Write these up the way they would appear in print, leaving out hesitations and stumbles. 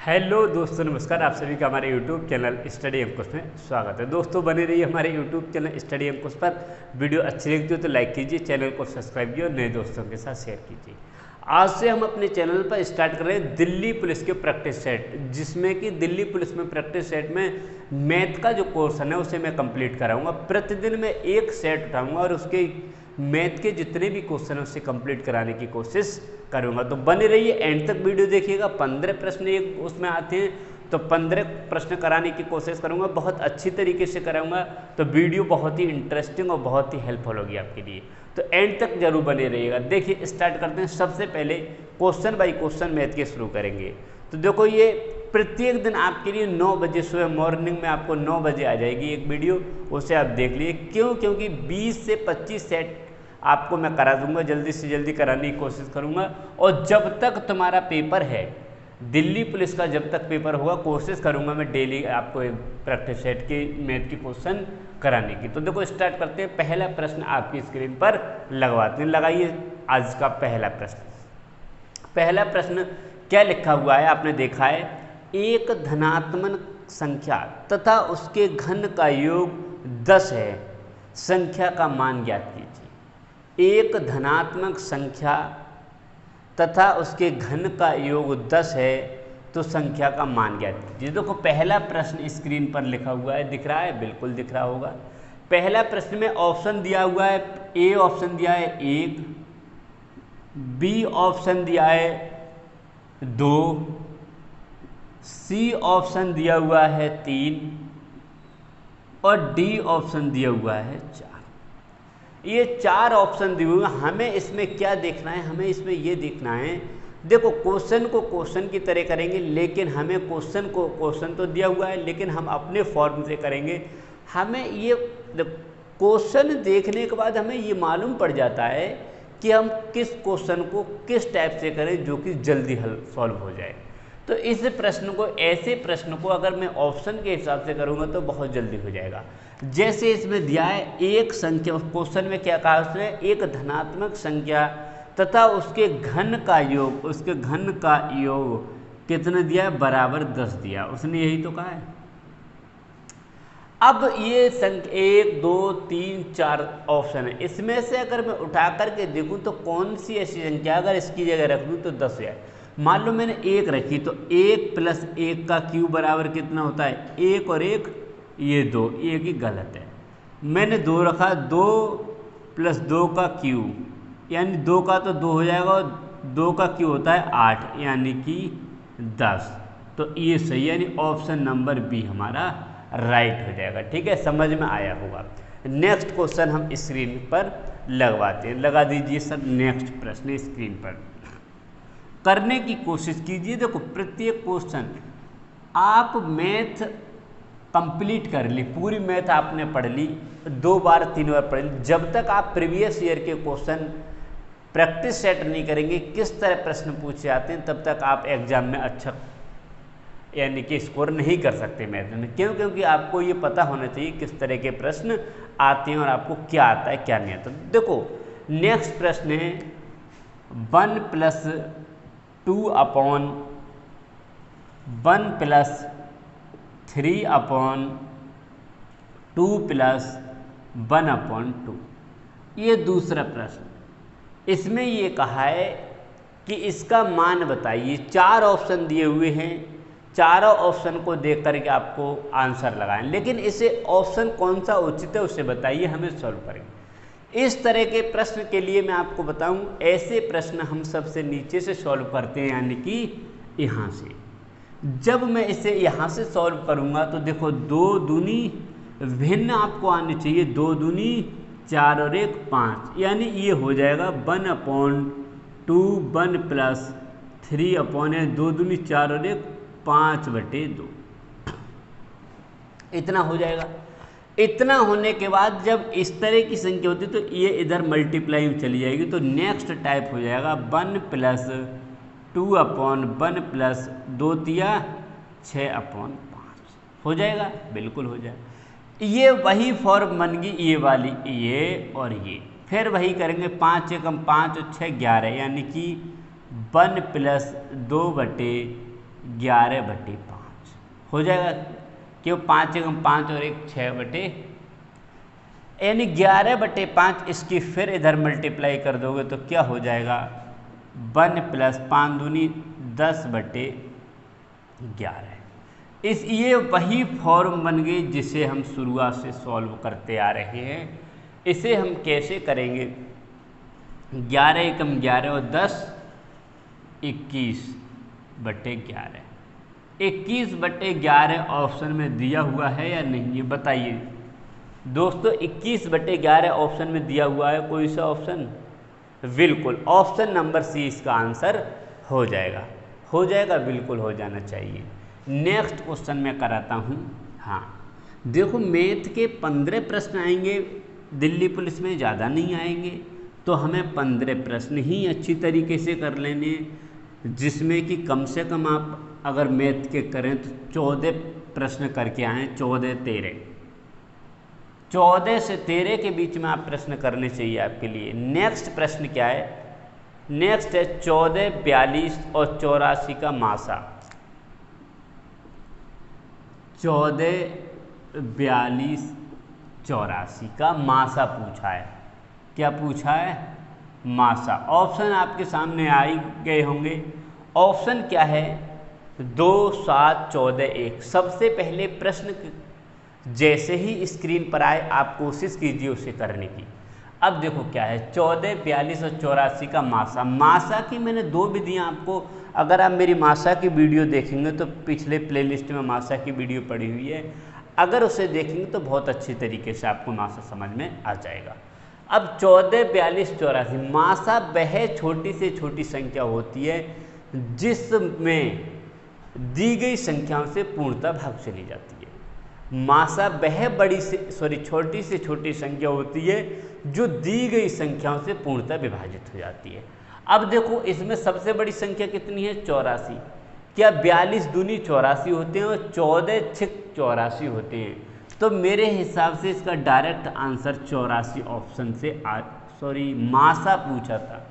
Hello दोस्तों, नमस्कार। आप सभी का हमारे यूट्यूब चैनल स्टडी अंकुश में स्वागत है। दोस्तों बने रहिए हमारे यूट्यूब चैनल स्टडी अंकुश पर। वीडियो अच्छी लगती हो तो लाइक कीजिए, चैनल को सब्सक्राइब कीजिए और नए दोस्तों के साथ शेयर कीजिए। आज से हम अपने चैनल पर स्टार्ट कर रहे हैं दिल्ली पुलिस के प्रैक्टिस सेट, जिसमें कि दिल्ली पुलिस में प्रैक्टिस सेट में मैथ का जो पोर्शन है उसे मैं कंप्लीट कराऊंगा। प्रतिदिन मैं एक सेट उठाऊंगा और उसके मैथ के जितने भी क्वेश्चन हैं उससे कंप्लीट कराने की कोशिश करूंगा। तो बने रहिए, एंड तक वीडियो देखिएगा। 15 प्रश्न एक उसमें आते हैं, तो 15 प्रश्न कराने की कोशिश करूंगा, बहुत अच्छी तरीके से कराऊंगा। तो वीडियो बहुत ही इंटरेस्टिंग और बहुत ही हेल्पफुल होगी आपके लिए, तो एंड तक जरूर बने रहिएगा। देखिए स्टार्ट करते हैं। सबसे पहले क्वेश्चन बाय क्वेश्चन मैथ के शुरू करेंगे। तो देखो, ये प्रत्येक दिन आपके लिए 9 बजे सुबह मॉर्निंग में आपको 9 बजे आ जाएगी एक वीडियो, उसे आप देख लीजिए। क्यों? क्योंकि 20 से 25 सेट आपको मैं करा दूंगा, जल्दी से जल्दी कराने की कोशिश करूंगा। और जब तक तुम्हारा पेपर है दिल्ली पुलिस का, जब तक पेपर होगा कोशिश करूंगा मैं डेली आपको प्रैक्टिस सेट की मैथ की क्वेश्चन कराने की। तो देखो स्टार्ट करते हैं। पहला प्रश्न आपकी स्क्रीन पर लगवाते हैं। लगाइए आज का पहला प्रश्न। पहला प्रश्न क्या लिखा हुआ है आपने देखा है, एक धनात्मक संख्या तथा उसके घन का योग 10 है, संख्या का मान ज्ञात कीजिए। एक धनात्मक संख्या तथा उसके घन का योग 10 है, तो संख्या का मान ज्ञात कीजिए। देखो पहला प्रश्न स्क्रीन पर लिखा हुआ है, दिख रहा है? बिल्कुल दिख रहा होगा। पहला प्रश्न में ऑप्शन दिया हुआ है, ए ऑप्शन दिया है 1, बी ऑप्शन दिया है 2, सी ऑप्शन दिया हुआ है 3 और डी ऑप्शन दिया हुआ है 4। ये 4 ऑप्शन दिए हुए हैं। हमें इसमें क्या देखना है? हमें इसमें ये देखना है, देखो क्वेश्चन को क्वेश्चन की तरह करेंगे, लेकिन हमें क्वेश्चन तो दिया हुआ है, लेकिन हम अपने फॉर्म से करेंगे। हमें ये क्वेश्चन देखने के बाद हमें ये मालूम पड़ जाता है कि हम किस क्वेश्चन को किस टाइप से करें जो कि जल्दी हल सॉल्व हो जाए। तो इस प्रश्न को, ऐसे प्रश्न को अगर मैं ऑप्शन के हिसाब से करूंगा तो बहुत जल्दी हो जाएगा। जैसे इसमें दिया है एक संख्या, क्वेश्चन में क्या कहा उसने, एक धनात्मक संख्या तथा उसके घन का योग, उसके घन का योग कितने दिया है? बराबर 10 दिया, उसने यही तो कहा है। अब ये संख्या 1 2 3 4 ऑप्शन है, इसमें से अगर मैं उठा करके देखूं तो कौन सी ऐसी संख्या अगर इसकी जगह रख दूं तो 10 है। मान लो मैंने 1 रखी, तो 1 + 1 का क्यूब बराबर कितना होता है? 1 और 1 ये 2, एक ही गलत है। मैंने 2 रखा, 2 + 2 का क्यूब यानी 2 का तो 2 हो जाएगा, और 2 का क्यूब होता है 8 यानी कि 10। तो ये सही, यानी ऑप्शन नंबर बी हमारा राइट हो जाएगा। ठीक है, समझ में आया होगा। नेक्स्ट क्वेश्चन हम स्क्रीन पर लगवाते हैं। लगा दीजिए सर नेक्स्ट प्रश्न स्क्रीन पर, करने की कोशिश कीजिए। देखो प्रत्येक क्वेश्चन आप मैथ कंप्लीट कर ली, पूरी मैथ आपने पढ़ ली, 2 बार 3 बार पढ़ ली। जब तक आप प्रीवियस ईयर के क्वेश्चन प्रैक्टिस सेट नहीं करेंगे, किस तरह प्रश्न पूछे जाते हैं, तब तक आप एग्जाम में अच्छा यानी कि स्कोर नहीं कर सकते मैथ में। क्यों? क्योंकि आपको ये पता होना चाहिए किस तरह के प्रश्न आते हैं और आपको क्या आता है क्या नहीं आता। देखो नेक्स्ट प्रश्न है 1 + 2 अपॉन 1 + 3 अपॉन 2 + 1 अपॉन 2। ये दूसरा प्रश्न, इसमें ये कहा है कि इसका मान बताइए। 4 ऑप्शन दिए हुए हैं, चारों ऑप्शन को देख करके आपको आंसर लगाएं, लेकिन इसे ऑप्शन कौन सा उचित है उसे बताइए, हमें सॉल्व करेंगे। इस तरह के प्रश्न के लिए मैं आपको बताऊं, ऐसे प्रश्न हम सबसे नीचे से सॉल्व करते हैं, यानी कि यहाँ से। जब मैं इसे यहाँ से सॉल्व करूँगा तो देखो 2 दूनी भिन्न आपको आनी चाहिए, 2 दूनी 4 और 1 5, यानी ये हो जाएगा 1/2 1 + 3 अपॉन 2 दूनी 4 और 1 5/2, इतना हो जाएगा। इतना होने के बाद जब इस तरह की संख्या होती है तो ये इधर मल्टीप्लाई में चली जाएगी, तो नेक्स्ट टाइप हो जाएगा 1 + 2 अपॉन 1 + 2 तिया 6/5 हो जाएगा, बिल्कुल हो जाएगा। ये वही फॉर्म बन गई, ये वाली, ये और ये। फिर वही करेंगे 5 × 5 = 6 11, यानी कि 1 + 2/, 11/5 हो जाएगा, क्यों 5 एकम 5 और 1 6 यानी 11/5। इसकी फिर इधर मल्टीप्लाई कर दोगे तो क्या हो जाएगा 1 + 5 दूनी 10/11। ये वही फॉर्म बन गई जिसे हम शुरुआत से सॉल्व करते आ रहे हैं। इसे हम कैसे करेंगे, 11 एकम 11 और 10 21/11। 21/11 ऑप्शन में दिया हुआ है या नहीं, ये बताइए दोस्तों। 21/11 ऑप्शन में दिया हुआ है कोई सा ऑप्शन? बिल्कुल ऑप्शन नंबर सी इसका आंसर हो जाएगा। हो जाएगा, बिल्कुल हो जाना चाहिए। नेक्स्ट क्वेश्चन मैं कराता हूँ। हाँ देखो, मैथ के 15 प्रश्न आएंगे दिल्ली पुलिस में, ज़्यादा नहीं आएंगे, तो हमें 15 प्रश्न ही अच्छी तरीके से कर लेने, जिसमें कि कम से कम आप अगर मैथ के करें तो 14 प्रश्न करके आएँ। 14 से 13 के बीच में आप प्रश्न करने चाहिए आपके लिए। नेक्स्ट प्रश्न क्या है? नेक्स्ट है 14, 42 और 84 का मासा। 14, 42, 84 का मासा पूछा है। क्या पूछा है? मासा। ऑप्शन आपके सामने आ ही गए होंगे। ऑप्शन क्या है? 2, 7, 14, 1। सबसे पहले प्रश्न जैसे ही स्क्रीन पर आए आप कोशिश कीजिए उसे करने की। अब देखो क्या है, 14, 42 और 84 का मासा। मासा की मैंने 2 विधियाँ आपको, अगर आप मेरी मासा की वीडियो देखेंगे तो पिछले प्लेलिस्ट में मासा की वीडियो पड़ी हुई है, अगर उसे देखेंगे तो बहुत अच्छी तरीके से आपको मासा समझ में आ जाएगा। अब 14, 42, 84 मासा वह छोटी से छोटी संख्या होती है जिसमें दी गई संख्याओं से पूर्णतः भाग चली जाती है। मासा वह छोटी से छोटी संख्या होती है जो दी गई संख्याओं से पूर्णतः विभाजित हो जाती है। अब देखो इसमें सबसे बड़ी संख्या कितनी है? 84। क्या 42 दूनी 84 होते हैं और 14 छिक 84 होते हैं? तो मेरे हिसाब से इसका डायरेक्ट आंसर 84 ऑप्शन से मासा पूछा था,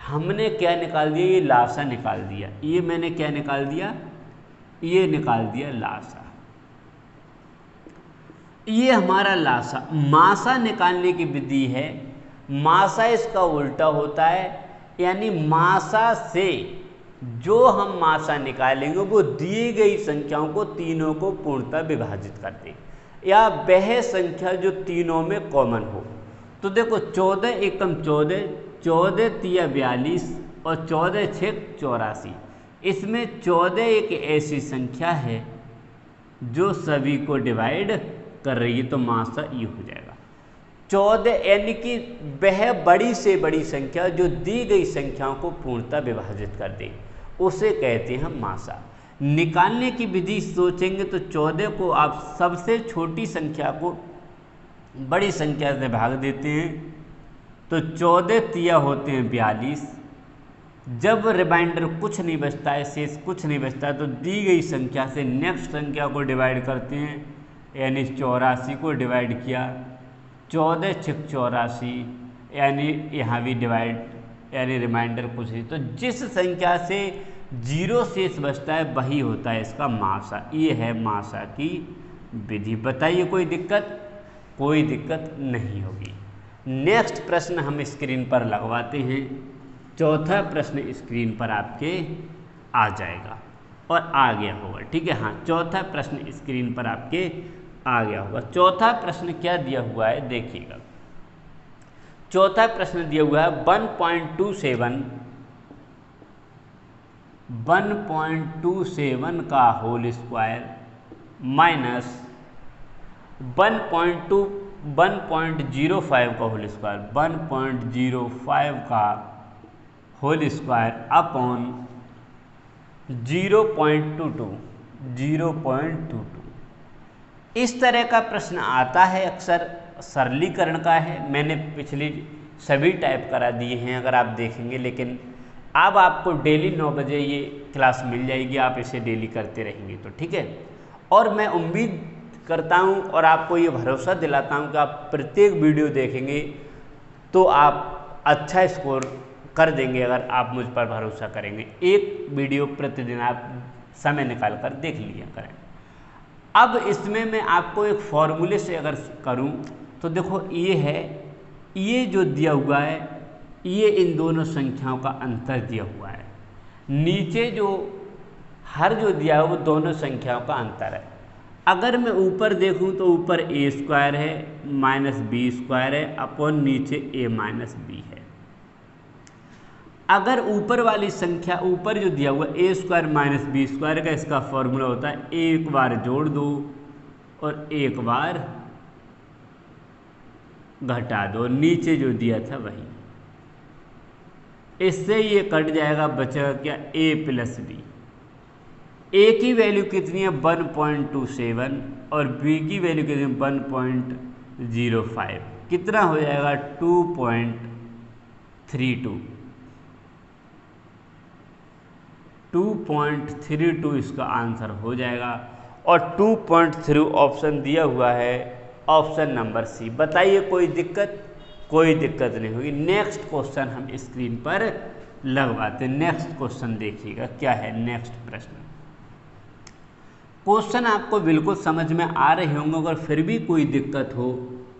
हमने क्या निकाल दिया? ये लासा निकाल दिया। ये मैंने क्या निकाल दिया? ये निकाल दिया लासा। ये हमारा लासा। मासा निकालने की विधि है, मासा इसका उल्टा होता है, यानी मासा से जो हम मासा निकालेंगे वो दी गई संख्याओं को तीनों को पूर्णतः विभाजित कर दे, या वह संख्या जो तीनों में कॉमन हो। तो देखो 14 एकम 14, 14 तिया 42 और 14 छेक 84। इसमें 14 एक ऐसी संख्या है जो सभी को डिवाइड कर रही है, तो मासा ये हो जाएगा 14, यानी कि वह बड़ी से बड़ी संख्या जो दी गई संख्याओं को पूर्णतः विभाजित कर दे, उसे कहते हैं मासा। निकालने की विधि सोचेंगे तो 14 को आप सबसे छोटी संख्या को बड़ी संख्या से भाग देते हैं, तो 14 तिया होते हैं 42। जब रिमाइंडर कुछ नहीं बचता है, शेष कुछ नहीं बचता है, तो दी गई संख्या से नेक्स्ट संख्या को डिवाइड करते हैं, यानी 84 को डिवाइड किया, 14 छिक 84, यानी यहाँ भी डिवाइड, यानी रिमाइंडर कुछ नहीं। तो जिस संख्या से 0 शेष बचता है वही होता है इसका मासा। ये है मासा की विधि। बताइए कोई दिक्कत? कोई दिक्कत नहीं होगी। नेक्स्ट प्रश्न हम स्क्रीन पर लगवाते हैं। चौथा प्रश्न स्क्रीन पर आपके आ जाएगा और आ गया होगा, ठीक है। हाँ, चौथा प्रश्न स्क्रीन पर आपके आ गया होगा। चौथा प्रश्न क्या दिया हुआ है देखिएगा। चौथा प्रश्न दिया हुआ है 1.27 का होल स्क्वायर माइनस 1.05 का होल स्क्वायर, 1.05 का होल स्क्वायर अपॉन 0.22। इस तरह का प्रश्न आता है अक्सर, सरलीकरण का है। मैंने पिछली सभी टाइप करा दिए हैं अगर आप देखेंगे, लेकिन अब आपको डेली 9 बजे ये क्लास मिल जाएगी, आप इसे डेली करते रहेंगे तो ठीक है। और मैं उम्मीद करता हूँ और आपको ये भरोसा दिलाता हूँ कि आप प्रत्येक वीडियो देखेंगे तो आप अच्छा स्कोर कर देंगे, अगर आप मुझ पर भरोसा करेंगे। एक वीडियो प्रतिदिन आप समय निकाल कर देख लिया करें। अब इसमें मैं आपको एक फॉर्मूले से अगर करूं तो देखो ये है, ये जो दिया हुआ है ये इन दोनों संख्याओं का अंतर दिया हुआ है, नीचे जो हर जो दिया है वो दोनों संख्याओं का अंतर है। अगर मैं ऊपर देखूं तो ऊपर ए स्क्वायर है माइनस बी स्क्वायर है अपॉन नीचे ए माइनस बी है। अगर ऊपर वाली संख्या ऊपर जो दिया हुआ ए स्क्वायर माइनस बी स्क्वायर का इसका फॉर्मूला होता है एक बार जोड़ दो और एक बार घटा दो, नीचे जो दिया था वही, इससे ये कट जाएगा, बचेगा क्या ए प्लस बी। ए की वैल्यू कितनी है 1.27 और बी की वैल्यू कितनी है 1.05, कितना हो जाएगा 2.32 इसका आंसर हो जाएगा। और 2.3 ऑप्शन दिया हुआ है ऑप्शन नंबर सी। बताइए कोई दिक्कत? कोई दिक्कत नहीं होगी। नेक्स्ट क्वेश्चन हम स्क्रीन पर लगवाते हैं। नेक्स्ट क्वेश्चन देखिएगा क्या है। नेक्स्ट प्रश्न, क्वेश्चन आपको बिल्कुल समझ में आ रहे होंगे, अगर फिर भी कोई दिक्कत हो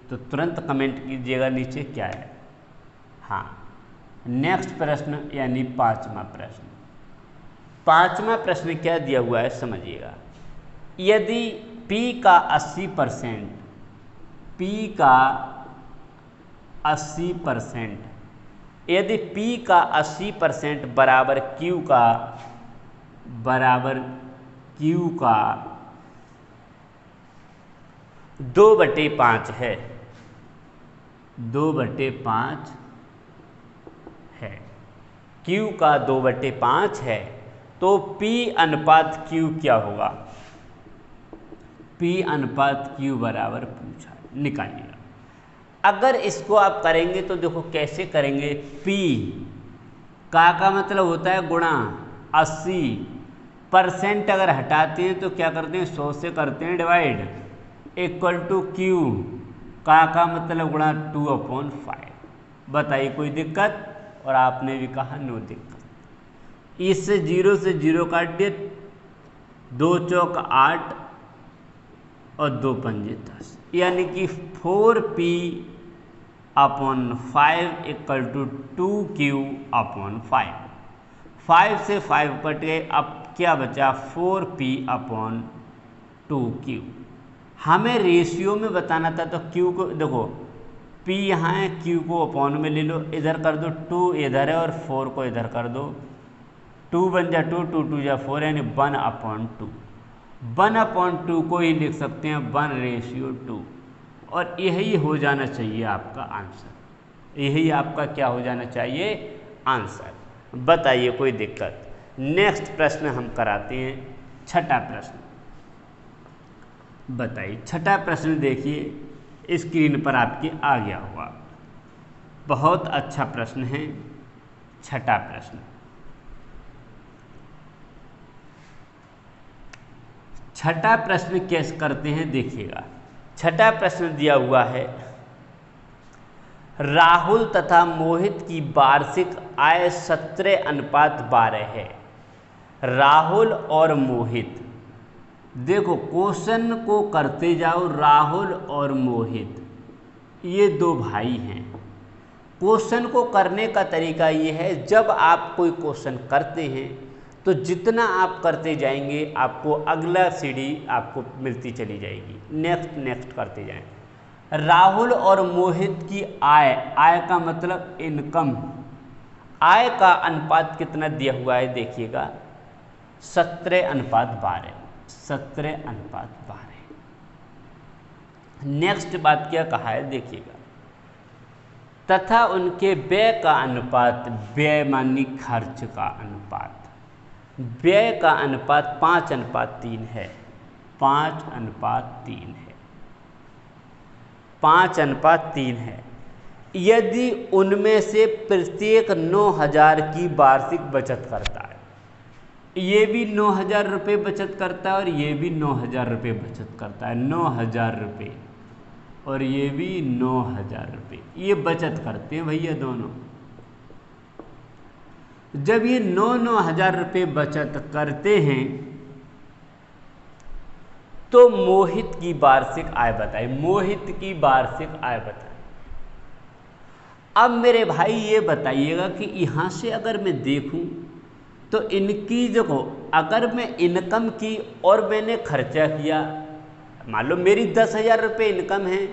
तो तुरंत कमेंट कीजिएगा नीचे क्या है। हाँ, नेक्स्ट प्रश्न यानी पांचवा प्रश्न। पांचवा प्रश्न क्या दिया हुआ है समझिएगा। यदि P का 80%, P का 80%, यदि P का 80% बराबर Q का 2/5 है, 2/5 है, Q का 2/5 है, तो P अनुपात Q क्या होगा? P अनुपात Q बराबर पूछा, निकालिएगा। अगर इसको आप करेंगे तो देखो कैसे करेंगे। P का मतलब होता है गुणा 80%, अगर हटाते हैं तो क्या करते हैं 100 से करते हैं डिवाइड, इक्वल टू Q का मतलब गुणा 2/5। बताइए कोई दिक्कत? और आपने भी कहा नो दिक्कत। इससे 0 से 0 काट दिए, 2 चौक 8 और 2 पंजे 10, यानी कि 4P/5 इक्वल टू 2Q/5। 5 से 5 कट गए, अब क्या बचा 4P/2Q। हमें रेशियो में बताना था तो Q को देखो P यहाँ है, Q को अपॉन में ले लो, इधर कर दो, 2 इधर है और 4 को इधर कर दो, 2 बन जा 2, 2 2 जा 4, यानी 1/2। 1/2 को ही लिख सकते हैं 1/2, और यही हो जाना चाहिए आपका आंसर। यही आपका क्या हो जाना चाहिए आंसर। बताइए कोई दिक्कत? नेक्स्ट प्रश्न हम कराते हैं, छठा प्रश्न। बताइए छठा प्रश्न, देखिए स्क्रीन पर आपके आ गया होगा। बहुत अच्छा प्रश्न है छठा प्रश्न। छठा प्रश्न कैसे करते हैं देखिएगा। छठा प्रश्न दिया हुआ है, राहुल तथा मोहित की वार्षिक आय 17:12 है। राहुल और मोहित, देखो क्वेश्चन को करते जाओ। राहुल और मोहित ये दो भाई हैं। क्वेश्चन को करने का तरीका ये है, जब आप कोई क्वेश्चन करते हैं तो जितना आप करते जाएंगे आपको अगला सीढ़ी आपको मिलती चली जाएगी, नेक्स्ट नेक्स्ट करते जाएं। राहुल और मोहित की आय, आय का मतलब इनकम, आय का अनुपात कितना दिया हुआ है देखिएगा 17:12, 17:12। नेक्स्ट बात क्या कहा है देखिएगा, तथा उनके व्यय का अनुपात, व्यय मानी खर्च का अनुपात, व्यय का अनुपात 5:3 है, 5:3 है, 5:3 है। यदि उनमें से प्रत्येक 9,000 की वार्षिक बचत करता है, ये भी 9,000 रुपये बचत करता है और ये भी 9,000 रुपये बचत करता है, 9,000 रुपये, और ये भी 9,000 रुपये, ये बचत करते हैं भैया दोनों। जब ये 9,000 रुपये बचत करते हैं तो मोहित की वार्षिक आय बताइए, मोहित की वार्षिक आय बताइए। अब मेरे भाई ये बताइएगा कि यहाँ से अगर मैं देखूं तो इनकी जो अगर मैं इनकम की और मैंने खर्चा किया, मान लो मेरी 10,000 रुपये इनकम है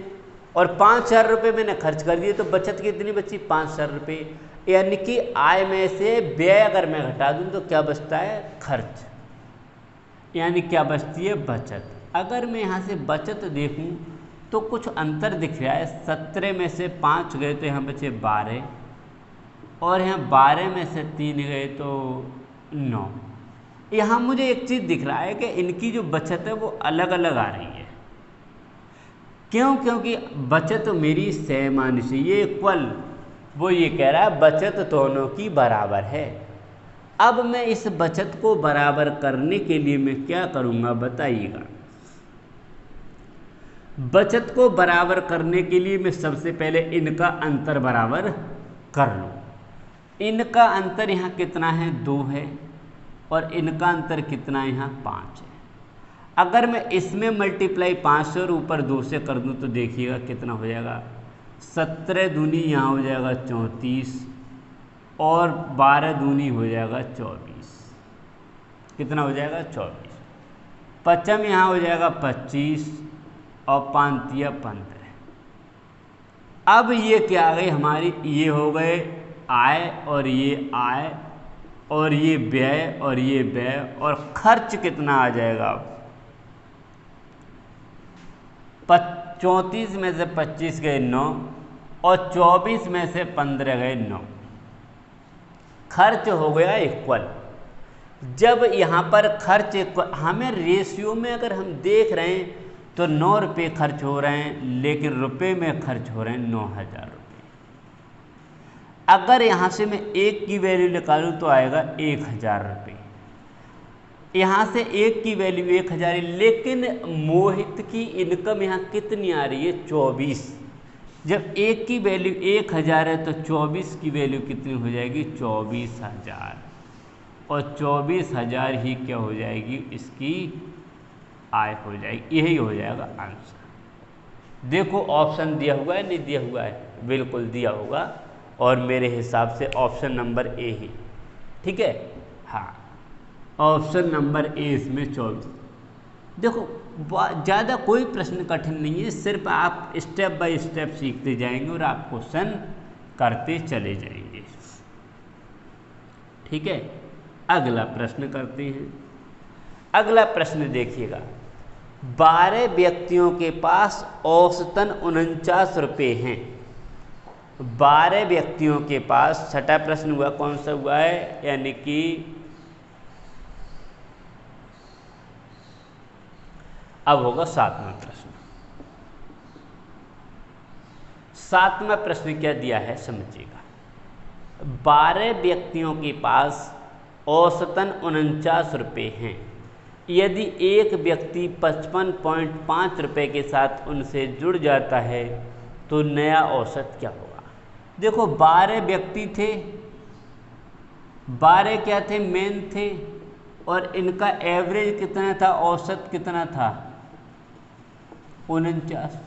और 5,000 रुपये मैंने खर्च कर दिए, तो बचत कितनी बची? 5,000 रुपये। यानी कि आय में से व्यय अगर मैं घटा दूं तो क्या बचता है? खर्च। यानी क्या बचती है? बचत। अगर मैं यहाँ से बचत देखूं तो कुछ अंतर दिख रहा है। 17 में से 5 गए तो यहाँ बचे 12, और यहाँ 12 में से 3 गए तो 9। यहाँ मुझे एक चीज़ दिख रहा है कि इनकी जो बचत है वो अलग अलग आ रही है। क्यों? क्योंकि बचत मेरी सैमानी से ये इक्वल, वो ये कह रहा है बचत दोनों की बराबर है। अब मैं इस बचत को बराबर करने के लिए मैं क्या करूँगा बताइएगा। बचत को बराबर करने के लिए मैं सबसे पहले इनका अंतर बराबर कर लूँ। इनका अंतर यहाँ कितना है? 2 है, और इनका अंतर कितना है? यहाँ 5 है। अगर मैं इसमें मल्टीप्लाई 5 से और ऊपर 2 से कर दूँ तो देखिएगा कितना हो जाएगा। 17 दूनी यहाँ हो जाएगा 34, और 12 दूनी हो जाएगा 24। कितना हो जाएगा? 24। पचम यहाँ हो जाएगा 25, और 5 तिया 15। अब ये क्या आ गई हमारी? ये हो गए आय, और ये आय, और ये व्यय, और ये व्यय, और खर्च कितना आ जाएगा? 34 में से 25 गए 9, और 24 में से 15 गए 9। खर्च हो गया इक्वल। जब यहाँ पर खर्च इक्वल, हमें रेशियो में अगर हम देख रहे हैं तो 9 रुपये खर्च हो रहे हैं, लेकिन रुपए में खर्च हो रहे हैं 9,000 रुपये। अगर यहाँ से मैं 1 की वैल्यू निकालूँ तो आएगा 1,000 रुपये। यहाँ से 1 की वैल्यू 1,000 है, लेकिन मोहित की इनकम यहाँ कितनी आ रही है? 24। जब 1 की वैल्यू 1,000 है तो 24 की वैल्यू कितनी हो जाएगी? 24,000। और 24,000 ही क्या हो जाएगी? इसकी आय हो जाएगी। यही हो जाएगा आंसर। देखो ऑप्शन दिया हुआ है, नहीं दिया हुआ है? बिल्कुल दिया होगा, और मेरे हिसाब से ऑप्शन नंबर ए ही ठीक है। हाँ, ऑप्शन नंबर ए इसमें 24। देखो ज़्यादा कोई प्रश्न कठिन नहीं है, सिर्फ आप स्टेप बाय स्टेप सीखते जाएंगे और आप क्वेश्चन करते चले जाएंगे। ठीक है, अगला प्रश्न करते हैं। अगला प्रश्न देखिएगा। 12 व्यक्तियों के पास औसतन 49 रुपये हैं। 12 व्यक्तियों के पास, छठा प्रश्न हुआ, कौन सा हुआ है? यानी कि अब होगा 7वां प्रश्न। 7वां प्रश्न क्या दिया है समझिएगा। 12 व्यक्तियों के पास औसतन 49 रुपये हैं। यदि एक व्यक्ति 55.5 रुपये के साथ उनसे जुड़ जाता है तो नया औसत क्या होगा? देखो 12 व्यक्ति थे, 12 क्या थे? मेन थे, और इनका एवरेज कितना था? औसत कितना था? 49।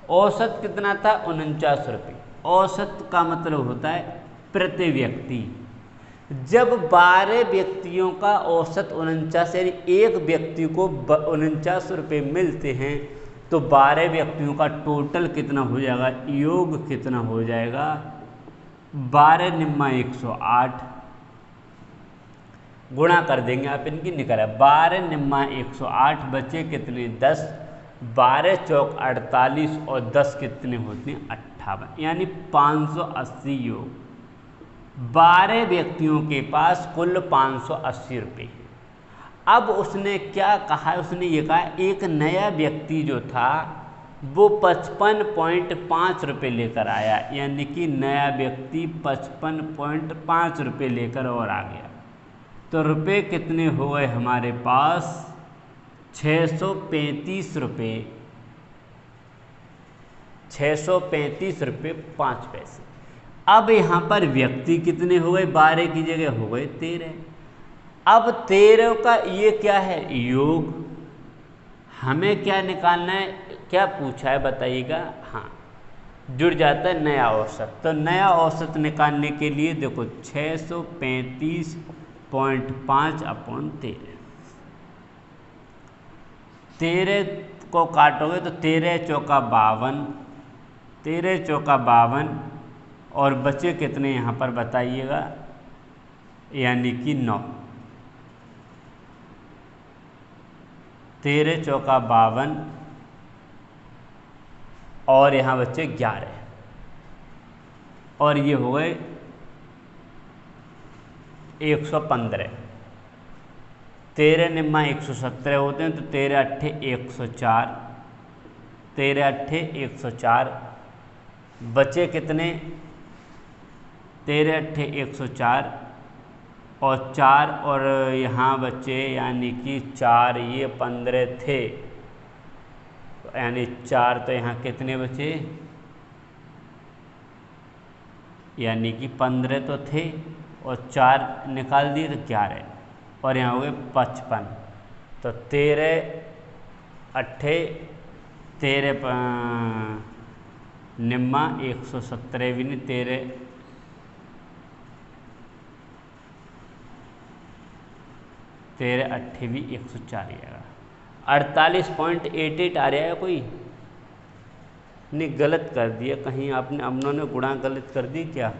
औसत कितना था? 49 रुपये। औसत का मतलब होता है प्रति व्यक्ति। जब 12 व्यक्तियों का औसत 49, यानी एक व्यक्ति को 49 रुपये मिलते हैं, तो 12 व्यक्तियों का टोटल कितना हो जाएगा? योग कितना हो जाएगा? 12 निम्मा 108 गुणा कर देंगे आप, इनकी निकला 12 निम्मा 108 बचे कितने? 10। 12 चौक 48 और 10 कितने होते हैं? 58, यानी 580 योग। 12 व्यक्तियों के पास कुल 580 रुपये। अब उसने क्या कहा? उसने ये कहा एक नया व्यक्ति जो था वो 55.5 रुपये लेकर आया, यानी कि नया व्यक्ति 55.5 रुपये लेकर और आ गया। तो रुपये कितने हो गए हमारे पास? 635 रुपये। 635 रुपये 5 पैसे। अब यहाँ पर व्यक्ति कितने हो गए? 12 की जगह हो गए 13। अब 13 का ये क्या है? योग। हमें क्या निकालना है, क्या पूछा है बताइएगा। हाँ, जुड़ जाता है नया औसत। तो नया औसत निकालने के लिए देखो 635.5 अपॉन 13, 13 को काटोगे तो 13 चौका 52, 13 चौका 52 और बचे कितने यहाँ पर बताइएगा, यानी कि 9। 13 चौका 52 और यहाँ बचे 11 और ये हो गए 115। 13 निम्मा 117 होते हैं तो 13 अट्ठे 104, 13 अट्ठे 104, बचे कितने, 13 अट्ठे 104 और 4 और यहाँ बचे यानी कि 4, ये 15 थे यानी 4, तो यहाँ कितने बचे, यानी कि 15 तो थे और 4 निकाल दिए तो 11 और यहाँ हो गए 55। तो 13 अट्ठे 13 निम्मा 117 भी नहीं, 13 अट्ठे भी 104 आएगा। 48.88 आ रहा है कोई नहीं, गलत कर दिया कहीं आपने, अमनों ने गुणा गलत कर दी क्या।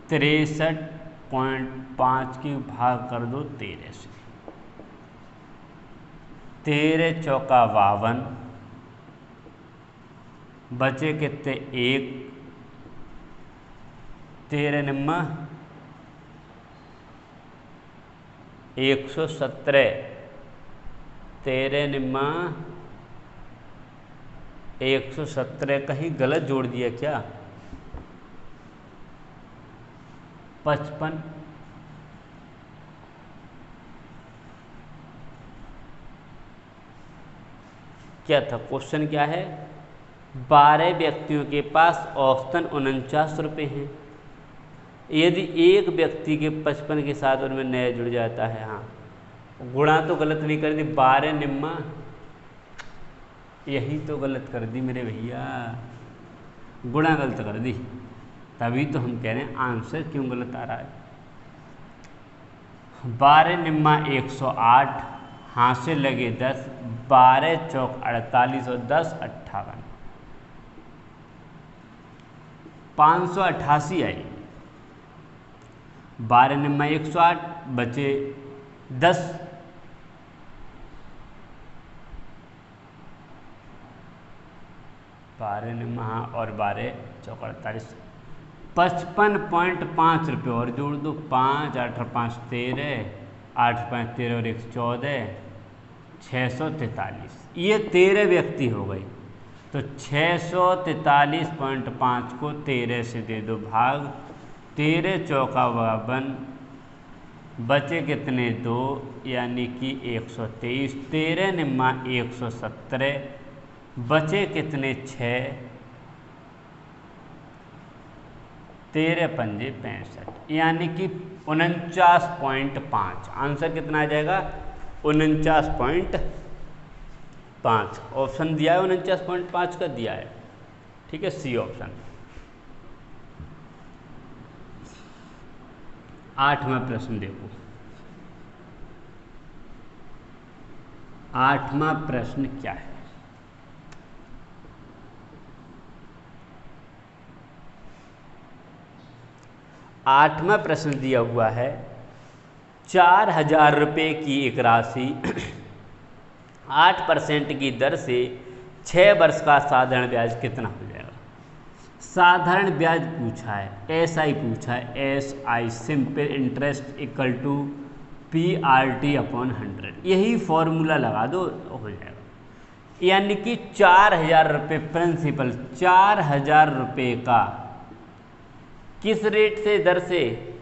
63.5 की भाग कर दो 13 से, 13 चौका 52, बचे कितने 1, 13 निम्मा 117, 13 निम्मा 117, कहीं गलत जोड़ दिया क्या, 55। क्या था क्वेश्चन, क्या है, 12 व्यक्तियों के पास औसतन 49 रुपये हैं। यदि एक व्यक्ति के 55 के साथ उनमें नया जुड़ जाता है, हाँ गुणा तो गलत नहीं कर दी, 12 निम्मा, यही तो गलत कर दी मेरे भैया, गुणा गलत कर दी, तभी तो हम कह रहे हैं आंसर क्यों गलत आ रहा है। 12 निम्मा 108, हाथ से लगे 10, 12 चौक 48 और 10 58, 588 आई। 12 निम्मा 108, बचे 10, 12 निम्मा हाँ और 12 चौक 48, 55.5 रुपये और जोड़ दो, 5 8 5 13, 8 5 13 और 1 14, 643। ये 13 व्यक्ति हो गए, तो 643.5 को 13 से दे दो भाग, 13 चौका 52, बचे कितने 2 यानी कि 123, 13 निम्मा 117, बचे कितने 6, 13 पंजे 65 यानी कि 49.5। आंसर कितना आ जाएगा 49.5। ऑप्शन दिया है 49.5 का दिया है, ठीक है, सी ऑप्शन। 8वां प्रश्न देखो, 8वां प्रश्न क्या है। आठवां प्रश्न दिया हुआ है 4,000 रुपये की एक राशि 8% की दर से 6 वर्ष का साधारण ब्याज कितना हो जाएगा। साधारण ब्याज पूछा है, एसआई पूछा है, SI simple interest equal to PRT upon 100, यही फॉर्मूला लगा दो हो जाएगा। यानी कि 4,000 रुपये प्रिंसिपल, 4,000 रुपये का किस रेट से, दर से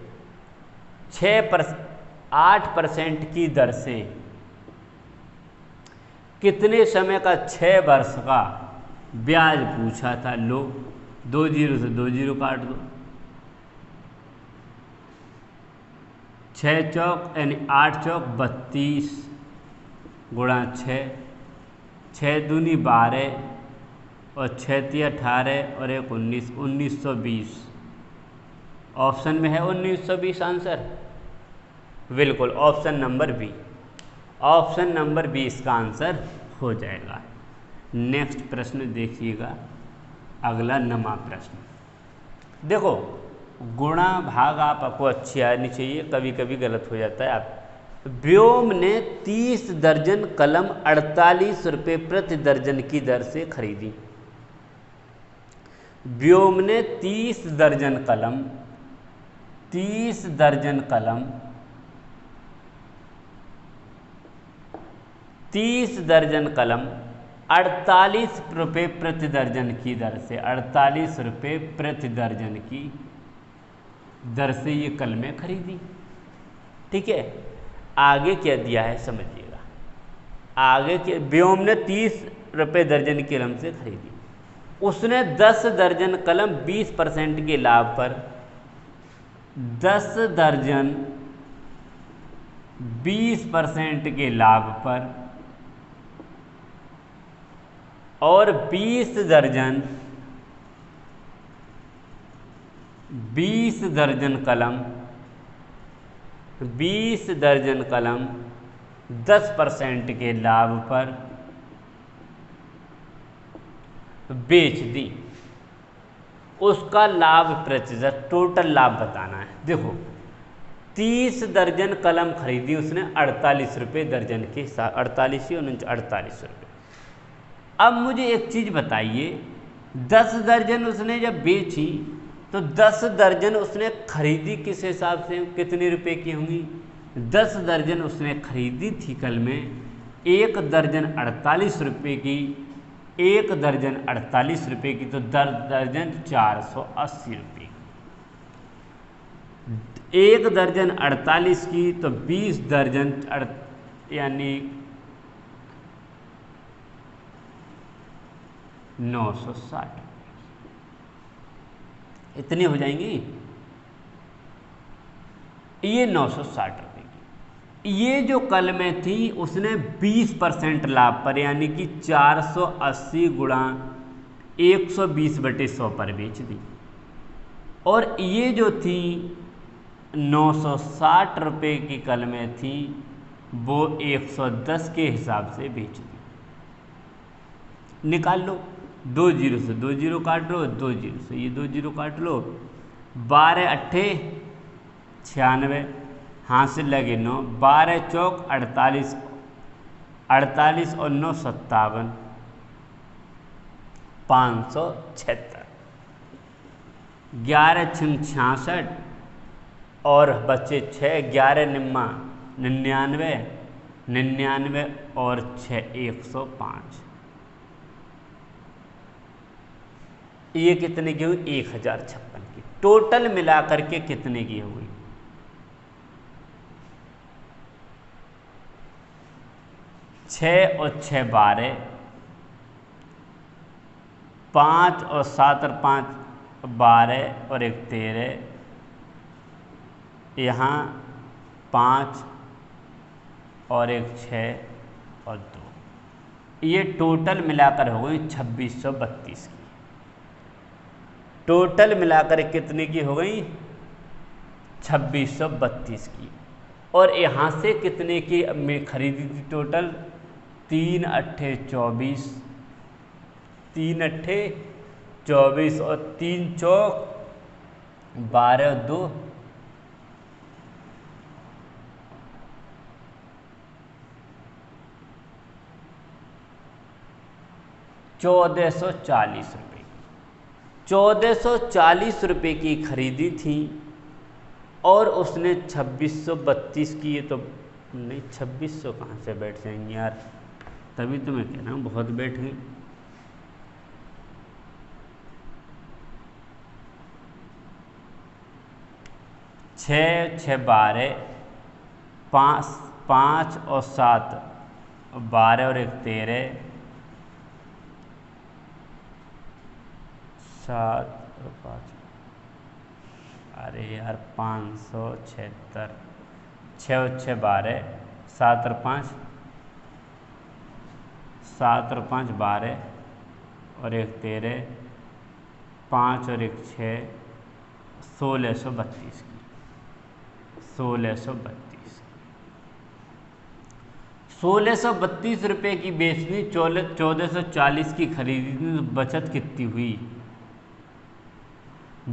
8% की दर से कितने समय का, 6 वर्ष का ब्याज पूछा था। लो 2 0 से 2 0 काट दो, 6 चौक यानी 8 चौक 32 गुणा 6, 6 दूनी 12 और 6 तिया 18 और 1 19, 1920। ऑप्शन में है 1920 आंसर। बिल्कुल option number B, option number B इसका आंसर हो जाएगा। नेक्स्ट प्रश्न देखिएगा, अगला 9वां प्रश्न। देखो गुणा भाग आपको अच्छी आनी चाहिए, कभी कभी गलत हो जाता है। आप व्योम ने 30 दर्जन कलम 48 रुपये प्रति दर्जन की दर से खरीदी। व्योम ने 30 दर्जन कलम 30 दर्जन कलम 30 दर्जन कलम 48 रुपये प्रति दर्जन की दर से 48 रुपये प्रति दर्जन की दर से ये कलमें खरीदी। ठीक है, आगे क्या दिया है समझिएगा। आगे के व्योम ने 30 रुपये दर्जन की कलम से खरीदी। उसने 10 दर्जन कलम 20% के लाभ पर 10 दर्जन 20% के लाभ पर और 20 दर्जन 20 दर्जन कलम 20 दर्जन कलम 10% के लाभ पर बेच दी। उसका लाभ प्रतिशत, टोटल लाभ बताना है। देखो 30 दर्जन कलम खरीदी उसने 48 रुपये दर्जन के साथ, 48 और 48 रुपये। अब मुझे एक चीज़ बताइए, 10 दर्जन उसने जब बेची तो 10 दर्जन उसने खरीदी किस हिसाब से, कितने रुपए की होंगी? 10 दर्जन उसने खरीदी थी कल में, 1 दर्जन 48 रुपये की, 1 दर्जन 48 रुपये की, तो 10 दर्जन 480 रुपये। 1 दर्जन 48 की तो 20 दर्जन यानी 960 इतनी हो जाएंगी। ये 960 रुपये की। ये जो कलमें थी उसने 20% लाभ पर यानी कि 480 गुणा 120/100 पर बेच दी। और ये जो थी 960 रुपये की कलमें थी वो 110 के हिसाब से बेच दी। निकाल लो, 2 जीरो से 2 जीरो काट लो, 2 जीरो से ये 2 जीरो काट लो, 12 अट्ठे 96, हाथ से लगे 9, 12 चौक 48, 48 और 9 57, 576, 11 छिंग 66 और बचे 6, 11 निम्मा 99, 99 और 6 105। ये कितने की हुई? 1056 की। टोटल मिलाकर के कितने की हुई? 6 और 6 12, 5 और 7 और 5 12 और 1 13, यहाँ 5 और 1 6 और 2। ये टोटल मिलाकर हो गई 2632 की। टोटल मिलाकर कितने की हो गई? 2632 की। और यहाँ से कितने की में खरीदी थी टोटल? 3 अट्ठे 24, 3 अट्ठे 24 और 3 चौक 12 और 2 1440 रुपये। 1440 रुपये की खरीदी थी और उसने 2632 की। ये तो नहीं, 2600 कहाँ से बैठ जाएंगे यार, तभी तो मैं कह रहा हूँ बहुत बैठ गई। छः 6 12, 5 और 7 12 और 1 13, 7 और 5, अरे यार 576, 6 और 6 12, 7 और 5 12 और 1 13, 5 और 1 6, 1632 की 1632 रुपये की बेचनी, 1440 की खरीदनी, तो बचत कितनी हुई?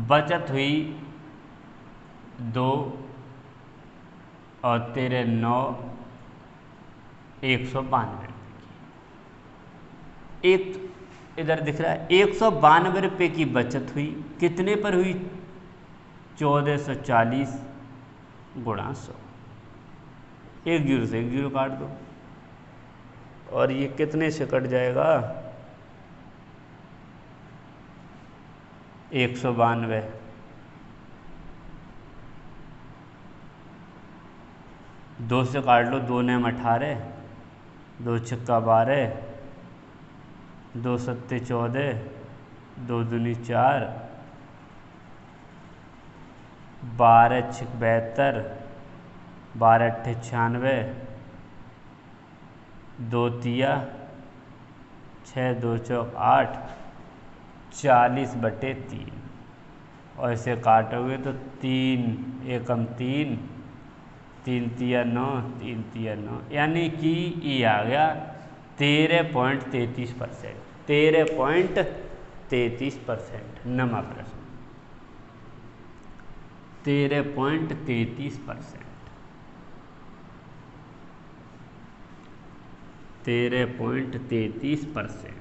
बचत हुई 2 और 13 9, 192 रुपये की। एक इधर दिख रहा है 192 रुपये की बचत हुई, कितने पर हुई? 1440 गुणा 100, 1 जीरो से 1 जीरो काट दो और ये कितने से कट जाएगा? 192। 2 से काट लो, 2 9 18, 2 छक्का 12, 2 सत्ते 14, 2 दूनी 4, 12 छक 72, 12 अट्ठे 96, 2 तिया 6 2 चौक 8, 40/3 और इसे काटोगे तो 3 एकम 3, 3 तिया 9, 3 तिया 9, यानी कि ये आ गया 13.33%। 13.33%। नमा प्रश्न 13.33%। 13.33%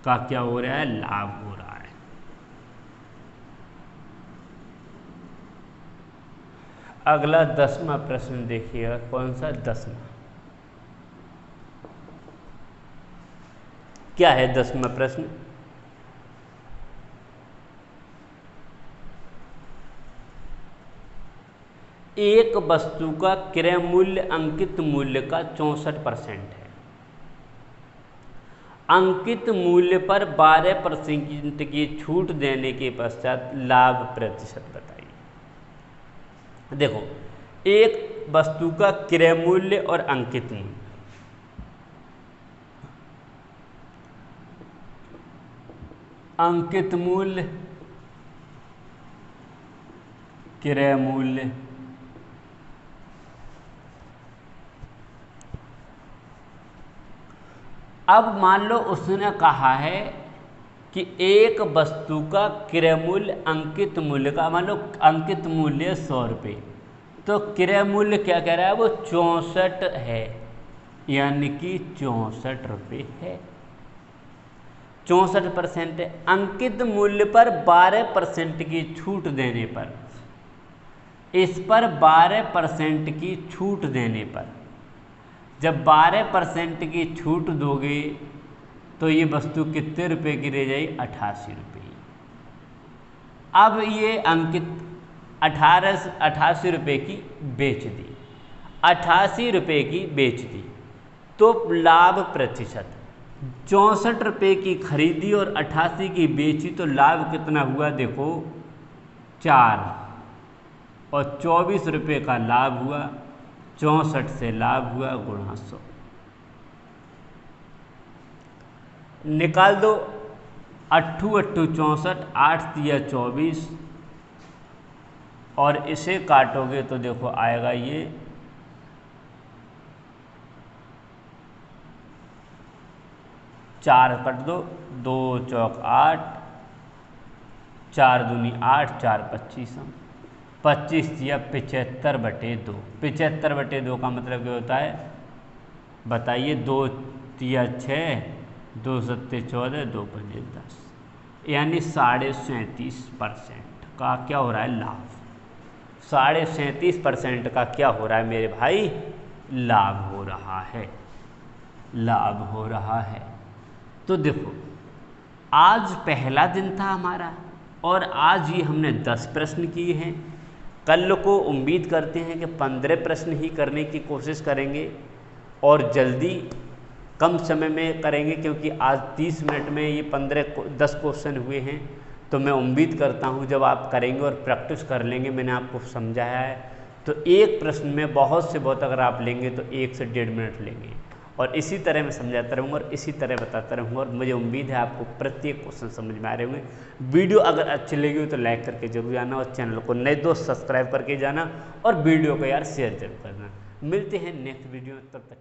का क्या हो रहा है? लाभ हो रहा है। अगला 10वां प्रश्न देखिएगा। कौन सा? 10वां। क्या है 10वां प्रश्न? एक वस्तु का क्रय मूल्य अंकित मूल्य का 64% है। अंकित मूल्य पर 12% की छूट देने के पश्चात लाभ प्रतिशत बताइए। देखो, एक वस्तु का क्रय मूल्य और अंकित मूल्य, अंकित मूल्य, क्रय मूल्य, अब मान लो उसने कहा है कि एक वस्तु का क्रय मूल्य अंकित मूल्य का, मान लो अंकित मूल्य 100 रुपये, तो क्रय मूल्य क्या कह रहा है? वो 64 है, यानी कि 64 रुपये है। 64% है। अंकित मूल्य पर 12% की छूट देने पर, इस पर 12% की छूट देने पर, जब 12% की छूट दोगे तो ये वस्तु कितने रुपए की रह जाएगी? 88 रुपये। अब ये अंकित 88 रुपये की बेच दी, 88 रुपये की बेच दी, तो लाभ प्रतिशत 64 रुपये की खरीदी और 88 की बेची, तो लाभ कितना हुआ? देखो 4 और 24 रुपये का लाभ हुआ, 64 से लाभ हुआ गुणा 100। निकाल दो, 8 8 64, 8 तिया 24 और इसे काटोगे तो देखो आएगा ये 4 कट दो, 2 चौक 8, 4 दूनी 8, 4 25, 25 दिया 75/2। 75/2 का मतलब क्या होता है? बताइए। 2 तिया 6, 2 सत्ते 14, 2 पंजे 10, यानी 37.5% का क्या हो रहा है? लाभ। 37.5% का क्या हो रहा है मेरे भाई? लाभ हो रहा है, लाभ हो रहा है। तो देखो, आज पहला दिन था हमारा और आज ही हमने 10 प्रश्न किए हैं। कल को उम्मीद करते हैं कि 15 प्रश्न ही करने की कोशिश करेंगे और जल्दी कम समय में करेंगे, क्योंकि आज 30 मिनट में ये 10 क्वेश्चन हुए हैं। तो मैं उम्मीद करता हूँ जब आप करेंगे और प्रैक्टिस कर लेंगे, मैंने आपको समझाया है तो एक प्रश्न में बहुत से बहुत अगर आप लेंगे तो 1 से 1.5 मिनट लेंगे। और इसी तरह मैं समझाता रहूँगा और इसी तरह बताता रहूँगा, और मुझे उम्मीद है आपको प्रत्येक क्वेश्चन समझ में आ रहे होंगे। वीडियो अगर अच्छी लगी हो तो लाइक करके जरूर जाना, और चैनल को नए दोस्त सब्सक्राइब करके जाना, और वीडियो को यार शेयर जरूर करना। मिलते हैं नेक्स्ट वीडियो में, तब तक